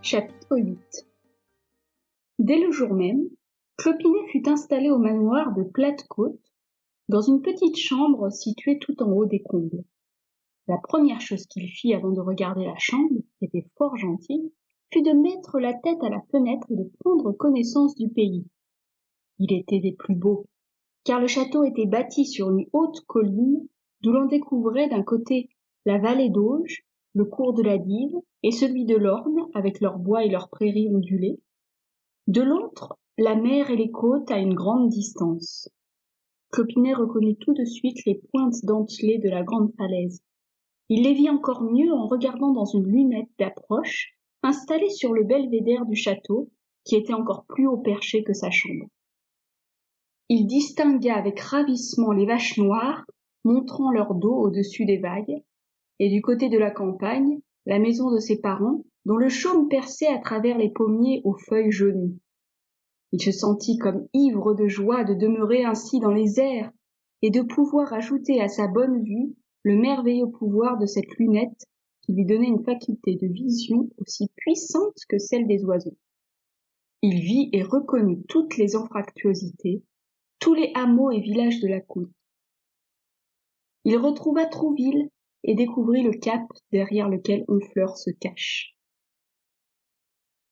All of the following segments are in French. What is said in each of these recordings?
Chapitre 8. Dès le jour même, Clopinet fut installé au manoir de Plate-Côte, dans une petite chambre située tout en haut des combles. La première chose qu'il fit avant de regarder la chambre, qui était fort gentille, fut de mettre la tête à la fenêtre et de prendre connaissance du pays. Il était des plus beaux, car le château était bâti sur une haute colline, d'où l'on découvrait d'un côté la vallée d'Auge, le cours de la Dive et celui de l'Orne avec leurs bois et leurs prairies ondulées, de l'autre la mer et les côtes à une grande distance. Clopinet reconnut tout de suite les pointes dentelées de la grande falaise. Il les vit encore mieux en regardant dans une lunette d'approche, installée sur le belvédère du château, qui était encore plus haut perché que sa chambre. Il distingua avec ravissement les vaches noires, montrant leur dos au-dessus des vagues, et du côté de la campagne, la maison de ses parents, dont le chaume perçait à travers les pommiers aux feuilles jaunies. Il se sentit comme ivre de joie de demeurer ainsi dans les airs et de pouvoir ajouter à sa bonne vue le merveilleux pouvoir de cette lunette qui lui donnait une faculté de vision aussi puissante que celle des oiseaux. Il vit et reconnut toutes les anfractuosités, tous les hameaux et villages de la côte. Il retrouva Trouville et découvrit le cap derrière lequel Honfleur se cache.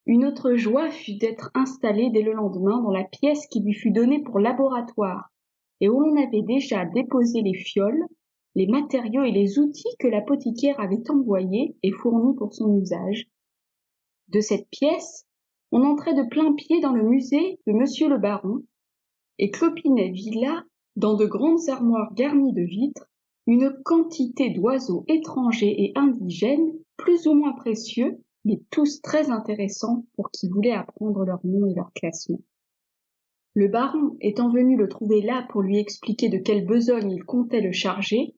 Une autre joie fut d'être installé dès le lendemain dans la pièce qui lui fut donnée pour laboratoire et où l'on avait déjà déposé les fioles, les matériaux et les outils que l'apothicaire avait envoyés et fournis pour son usage. De cette pièce, on entrait de plain-pied dans le musée de Monsieur le Baron, et Clopinet vit là, dans de grandes armoires garnies de vitres, une quantité d'oiseaux étrangers et indigènes, plus ou moins précieux, mais tous très intéressants pour qui voulait apprendre leurs noms et leur classement. Le baron étant venu le trouver là pour lui expliquer de quelle besogne il comptait le charger,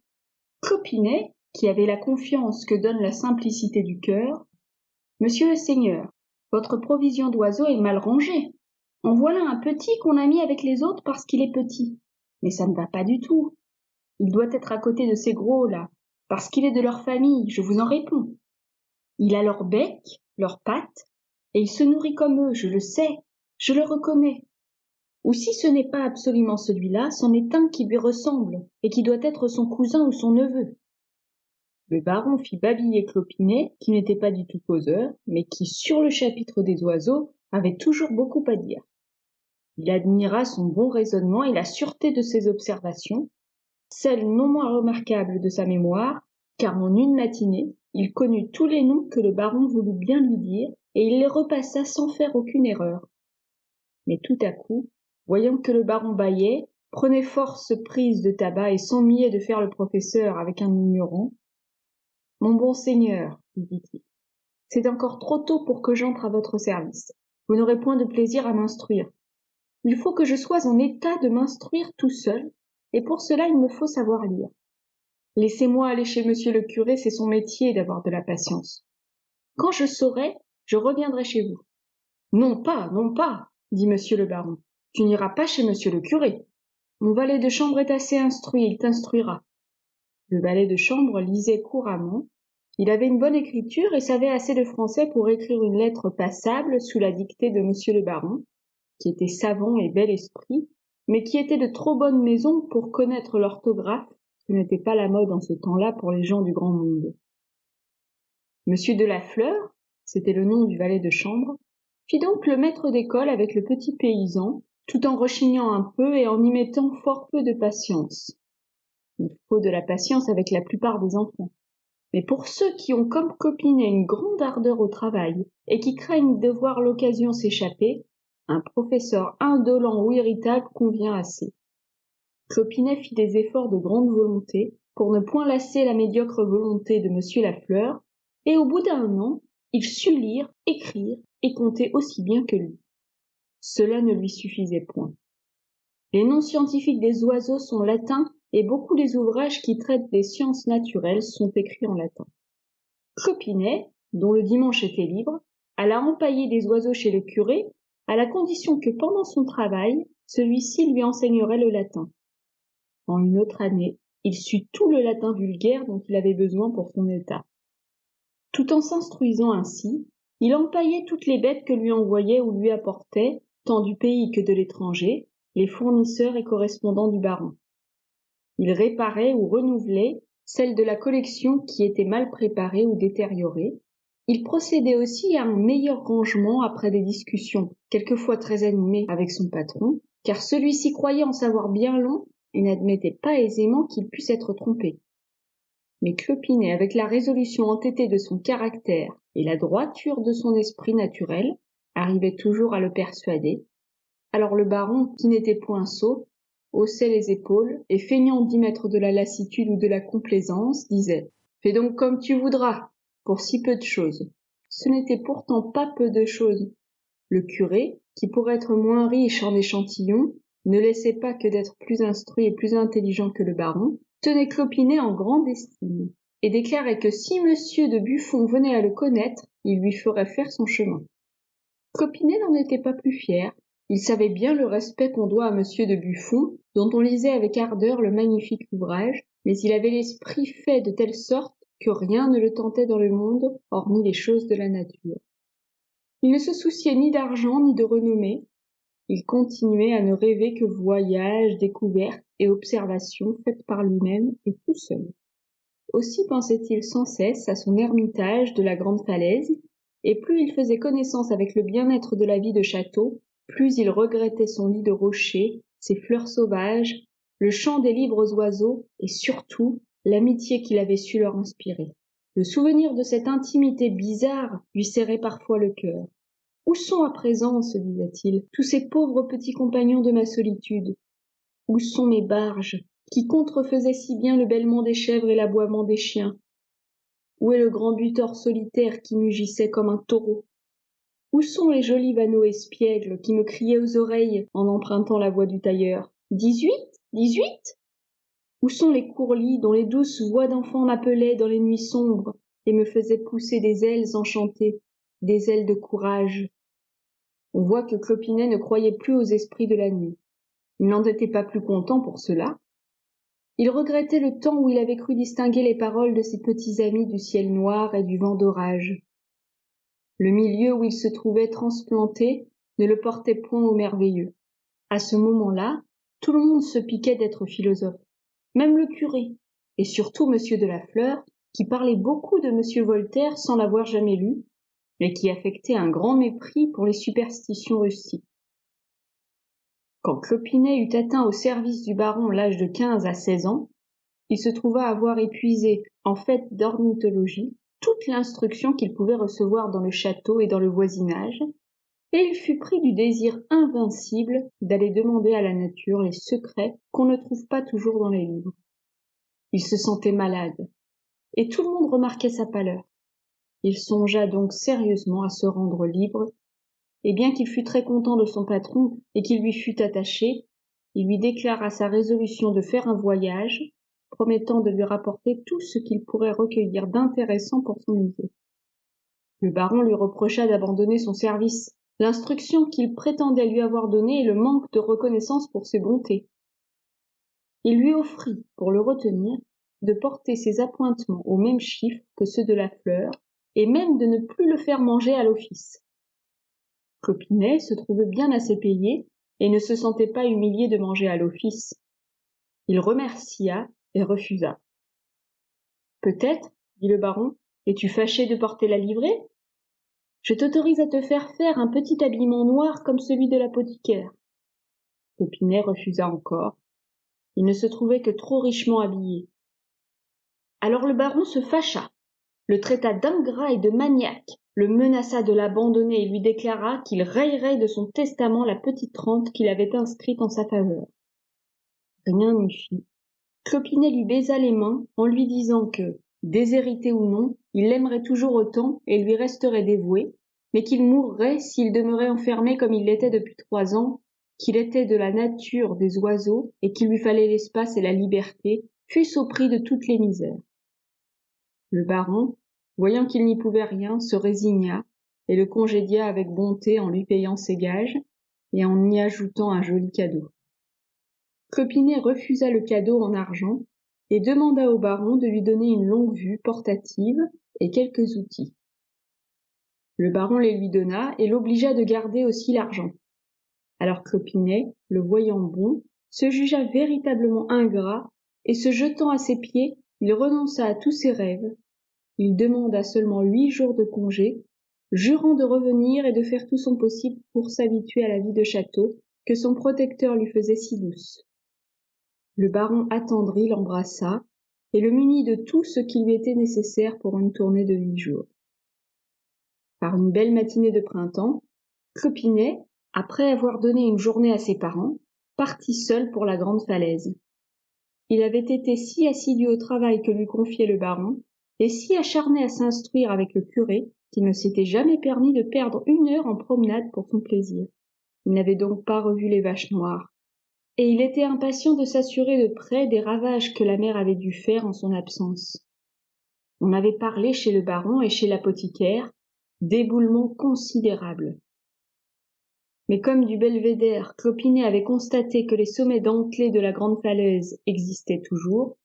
Clopinet, qui avait la confiance que donne la simplicité du cœur, « Monsieur le Seigneur, votre provision d'oiseaux est mal rangée. En voilà un petit qu'on a mis avec les autres parce qu'il est petit. Mais ça ne va pas du tout. Il doit être à côté de ces gros-là, parce qu'il est de leur famille, je vous en réponds. Il a leur bec, leurs pattes, et il se nourrit comme eux, je le sais, je le reconnais. Ou si ce n'est pas absolument celui-là, c'en est un qui lui ressemble, et qui doit être son cousin ou son neveu. » Le baron fit babiller Clopinet, qui n'était pas du tout causeur, mais qui, sur le chapitre des oiseaux, avait toujours beaucoup à dire. Il admira son bon raisonnement et la sûreté de ses observations, celle non moins remarquable de sa mémoire, car en une matinée, il connut tous les noms que le baron voulut bien lui dire, et il les repassa sans faire aucune erreur. Mais tout à coup, voyant que le baron bâillait, prenait force prise de tabac et s'ennuyait de faire le professeur avec un ignorant, « Mon bon seigneur, lui dit-il, c'est encore trop tôt pour que j'entre à votre service. Vous n'aurez point de plaisir à m'instruire. Il faut que je sois en état de m'instruire tout seul, et pour cela il me faut savoir lire. Laissez-moi aller chez monsieur le curé, c'est son métier d'avoir de la patience. Quand je saurai, je reviendrai chez vous. » Non pas, dit monsieur le baron. Tu n'iras pas chez monsieur le curé. Mon valet de chambre est assez instruit, il t'instruira. Le valet de chambre lisait couramment. Il avait une bonne écriture et savait assez de français pour écrire une lettre passable sous la dictée de monsieur le baron, qui était savant et bel esprit, mais qui était de trop bonne maison pour connaître l'orthographe, ce n'était pas la mode en ce temps-là pour les gens du grand monde. Monsieur de la Fleur, c'était le nom du valet de chambre, fit donc le maître d'école avec le petit paysan, tout en rechignant un peu et en y mettant fort peu de patience. Il faut de la patience avec la plupart des enfants. Mais pour ceux qui ont comme Clopinet une grande ardeur au travail et qui craignent de voir l'occasion s'échapper, un professeur indolent ou irritable convient assez. Clopinet fit des efforts de grande volonté pour ne point lasser la médiocre volonté de monsieur Lafleur, et au bout d'un an, il sut lire, écrire et compter aussi bien que lui. Cela ne lui suffisait point. Les noms scientifiques des oiseaux sont latins et beaucoup des ouvrages qui traitent des sciences naturelles sont écrits en latin. Clopinet, dont le dimanche était libre, alla empailler des oiseaux chez le curé, à la condition que pendant son travail, celui-ci lui enseignerait le latin. En une autre année, il sut tout le latin vulgaire dont il avait besoin pour son état. Tout en s'instruisant ainsi, Il empaillait toutes les bêtes que lui envoyaient ou lui apportaient, tant du pays que de l'étranger, les fournisseurs et correspondants du baron. Il réparait ou renouvelait celles de la collection qui étaient mal préparées ou détériorées. Il procédait aussi à un meilleur rangement après des discussions, quelquefois très animées avec son patron, car celui-ci croyait en savoir bien long et n'admettait pas aisément qu'il puisse être trompé. Mais Clopinet, avec la résolution entêtée de son caractère et la droiture de son esprit naturel, arrivait toujours à le persuader. Alors le baron, qui n'était point sot, haussait les épaules et, feignant d'y mettre de la lassitude ou de la complaisance, disait « Fais donc comme tu voudras, pour si peu de choses. » Ce n'était pourtant pas peu de choses. Le curé, qui pour être moins riche en échantillons, ne laissait pas que d'être plus instruit et plus intelligent que le baron, tenait Clopinet en grande estime, et déclarait que si monsieur de Buffon venait à le connaître, il lui ferait faire son chemin. Clopinet n'en était pas plus fier. Il savait bien le respect qu'on doit à monsieur de Buffon, dont on lisait avec ardeur le magnifique ouvrage, mais il avait l'esprit fait de telle sorte que rien ne le tentait dans le monde, hormis les choses de la nature. Il ne se souciait ni d'argent ni de renommée. Il continuait à ne rêver que voyages, découvertes et observations faites par lui-même et tout seul. Aussi pensait-il sans cesse à son ermitage de la Grande Falaise, et plus il faisait connaissance avec le bien-être de la vie de château, plus il regrettait son lit de rocher, ses fleurs sauvages, le chant des libres oiseaux et surtout l'amitié qu'il avait su leur inspirer. Le souvenir de cette intimité bizarre lui serrait parfois le cœur. Où sont à présent, se disait-il, tous ces pauvres petits compagnons de ma solitude? Où sont mes barges, qui contrefaisaient si bien le bêlement des chèvres et l'aboiement des chiens? Où est le grand butor solitaire qui mugissait comme un taureau? Où sont les jolis vanneaux espiègles qui me criaient aux oreilles en empruntant la voix du tailleur? 18? 18? Où sont les courlis dont les douces voix d'enfants m'appelaient dans les nuits sombres et me faisaient pousser des ailes enchantées, des ailes de courage? On voit que Clopinet ne croyait plus aux esprits de la nuit. Il n'en était pas plus content pour cela. Il regrettait le temps où il avait cru distinguer les paroles de ses petits amis du ciel noir et du vent d'orage. Le milieu où il se trouvait transplanté ne le portait point au merveilleux. À ce moment-là, tout le monde se piquait d'être philosophe, même le curé, et surtout M. de la Fleur, qui parlait beaucoup de M. Voltaire sans l'avoir jamais lu, mais qui affectait un grand mépris pour les superstitions rustiques. Quand Clopinet eut atteint au service du baron l'âge de 15 à 16 ans, il se trouva avoir épuisé, en fait d'ornithologie, toute l'instruction qu'il pouvait recevoir dans le château et dans le voisinage, et il fut pris du désir invincible d'aller demander à la nature les secrets qu'on ne trouve pas toujours dans les livres. Il se sentait malade, et tout le monde remarquait sa pâleur. Il songea donc sérieusement à se rendre libre, et bien qu'il fût très content de son patron et qu'il lui fût attaché, il lui déclara sa résolution de faire un voyage, promettant de lui rapporter tout ce qu'il pourrait recueillir d'intéressant pour son musée. Le baron lui reprocha d'abandonner son service, l'instruction qu'il prétendait lui avoir donnée et le manque de reconnaissance pour ses bontés. Il lui offrit, pour le retenir, de porter ses appointements au même chiffre que ceux de la Fleur, et même de ne plus le faire manger à l'office. Clopinet se trouvait bien assez payé et ne se sentait pas humilié de manger à l'office. Il remercia et refusa. « Peut-être, dit le baron, es-tu fâché de porter la livrée? Je t'autorise à te faire faire un petit habillement noir comme celui de l'apothicaire. » Clopinet refusa encore. Il ne se trouvait que trop richement habillé. Alors le baron se fâcha, le traita d'ingrat et de maniaque, le menaça de l'abandonner et lui déclara qu'il rayerait de son testament la petite rente qu'il avait inscrite en sa faveur. Rien n'y fit. Clopinet lui baisa les mains en lui disant que, déshérité ou non, il l'aimerait toujours autant et lui resterait dévoué, mais qu'il mourrait s'il demeurait enfermé comme il l'était depuis 3 ans, qu'il était de la nature des oiseaux et qu'il lui fallait l'espace et la liberté, fût-ce au prix de toutes les misères. Le baron, voyant qu'il n'y pouvait rien, se résigna et le congédia avec bonté en lui payant ses gages et en y ajoutant un joli cadeau. Clopinet refusa le cadeau en argent et demanda au baron de lui donner une longue-vue portative et quelques outils. Le baron les lui donna et l'obligea de garder aussi l'argent. Alors Clopinet, le voyant bon, se jugea véritablement ingrat, et se jetant à ses pieds, il renonça à tous ses rêves. Il demanda seulement 8 jours de congé, jurant de revenir et de faire tout son possible pour s'habituer à la vie de château que son protecteur lui faisait si douce. Le baron attendri l'embrassa et le munit de tout ce qui lui était nécessaire pour une tournée de 8 jours. Par une belle matinée de printemps, Clopinet, après avoir donné une journée à ses parents, partit seul pour la grande falaise. Il avait été si assidu au travail que lui confiait le baron, et si acharné à s'instruire avec le curé, qu'il ne s'était jamais permis de perdre 1 heure en promenade pour son plaisir. Il n'avait donc pas revu les vaches noires, et il était impatient de s'assurer de près des ravages que la mère avait dû faire en son absence. On avait parlé chez le baron et chez l'apothicaire d'éboulement considérable. Mais comme du belvédère, Clopinet avait constaté que les sommets dentelés de la grande falaise existaient toujours,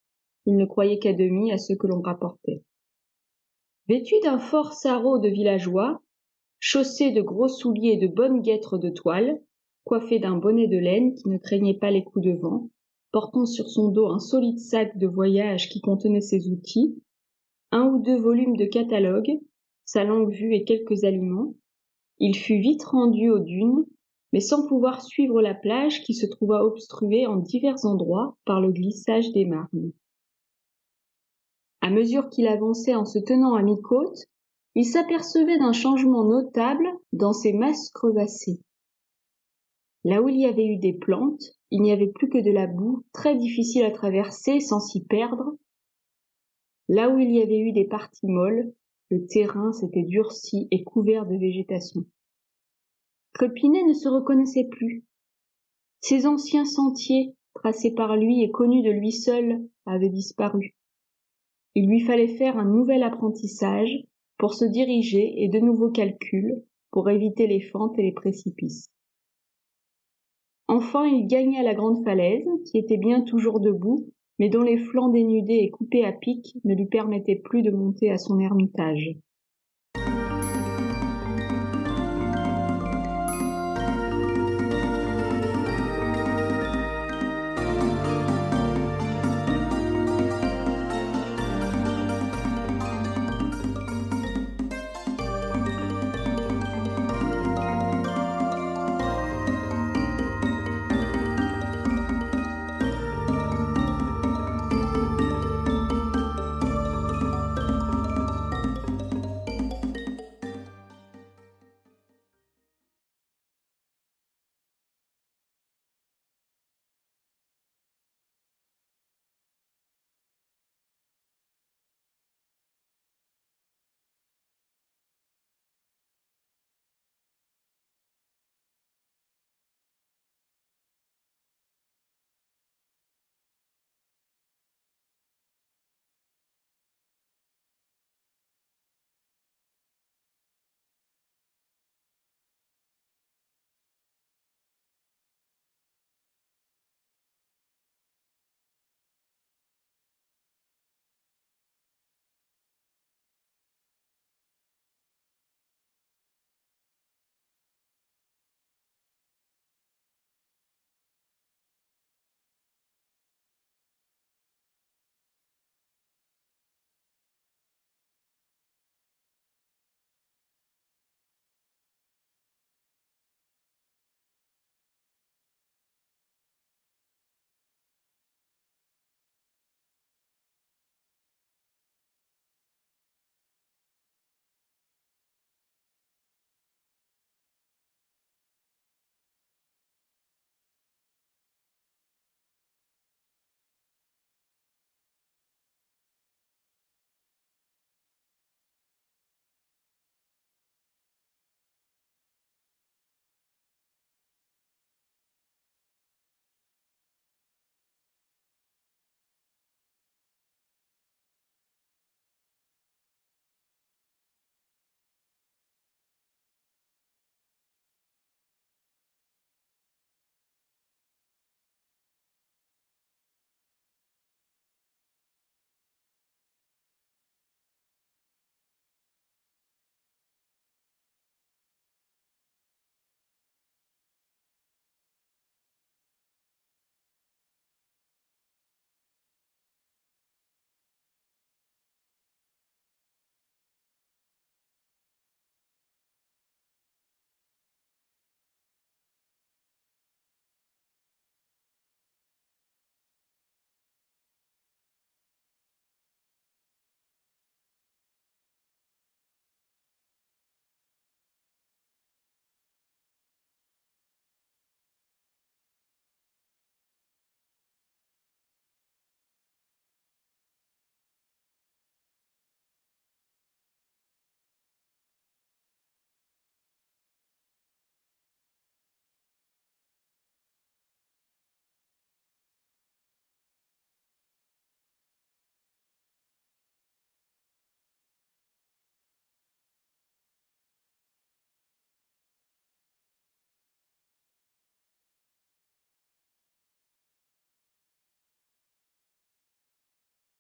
il ne croyait qu'à demi à ce que l'on rapportait. Vêtu d'un fort sarrau de villageois, chaussé de gros souliers et de bonnes guêtres de toile, coiffé d'un bonnet de laine qui ne craignait pas les coups de vent, portant sur son dos un solide sac de voyage qui contenait ses outils, 1 ou 2 volumes de catalogue, sa longue-vue et quelques aliments, il fut vite rendu aux dunes, mais sans pouvoir suivre la plage qui se trouva obstruée en divers endroits par le glissage des marnes. À mesure qu'il avançait en se tenant à mi-côte, il s'apercevait d'un changement notable dans ces masses crevassées. Là où il y avait eu des plantes, il n'y avait plus que de la boue, très difficile à traverser sans s'y perdre. Là où il y avait eu des parties molles, le terrain s'était durci et couvert de végétation. Clopinet ne se reconnaissait plus. Ces anciens sentiers, tracés par lui et connus de lui seul, avaient disparu. Il lui fallait faire un nouvel apprentissage pour se diriger et de nouveaux calculs pour éviter les fentes et les précipices. Enfin, il gagna la grande falaise, qui était bien toujours debout, mais dont les flancs dénudés et coupés à pic ne lui permettaient plus de monter à son ermitage.